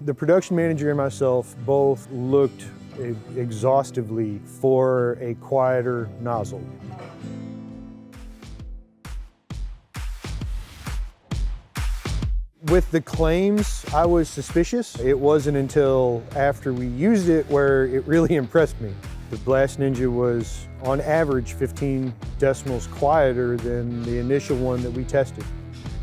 The production manager and myself both looked exhaustively for a quieter nozzle. With the claims, I was suspicious. It wasn't until after we used it where it really impressed me. The Blast Ninja was, on average, 15 decimals quieter than the initial one that we tested.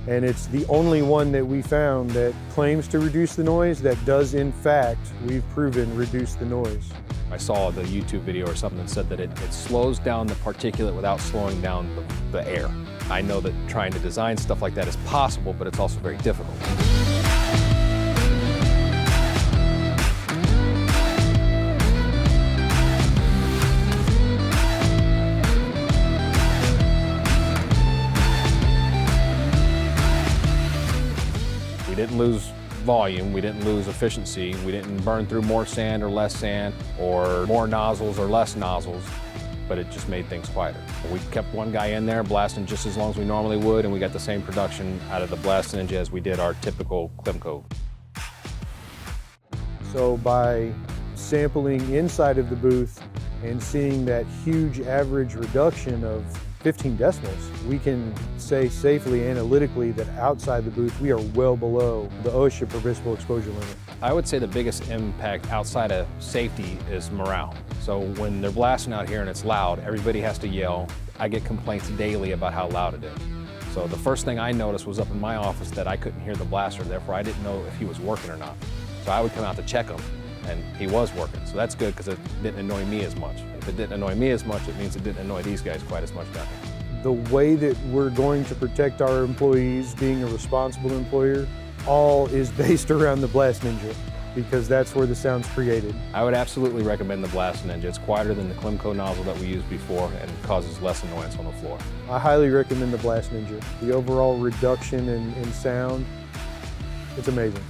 And it's the only one that we found that claims to reduce the noise that does, in fact, we've proven, reduce the noise. I saw the YouTube video or something that said that it slows down the particulate without slowing down the air. I know that trying to design stuff like that is possible, but it's also very difficult. We didn't lose volume, we didn't lose efficiency, we didn't burn through more sand or less sand, or more nozzles or less nozzles, but it just made things quieter. We kept one guy in there blasting just as long as we normally would, and we got the same production out of the Blast Ninja as we did our typical Klimco. So by sampling inside of the booth and seeing that huge average reduction of 15 decimals, we can say safely analytically that outside the booth we are well below the OSHA permissible exposure limit. I would say the biggest impact outside of safety is morale. So when they're blasting out here and it's loud, everybody has to yell. I get complaints daily about how loud it is. So the first thing I noticed was up in my office that I couldn't hear the blaster, therefore I didn't know if he was working or not. So I would come out to check him, and he was working. So that's good because it didn't annoy me as much. If it didn't annoy me as much, it means it didn't annoy these guys quite as much down here. The way that we're going to protect our employees, being a responsible employer, all is based around the Blast Ninja, because that's where the sound's created. I would absolutely recommend the Blast Ninja. It's quieter than the Klimco nozzle that we used before and causes less annoyance on the floor. I highly recommend the Blast Ninja. The overall reduction in sound, it's amazing.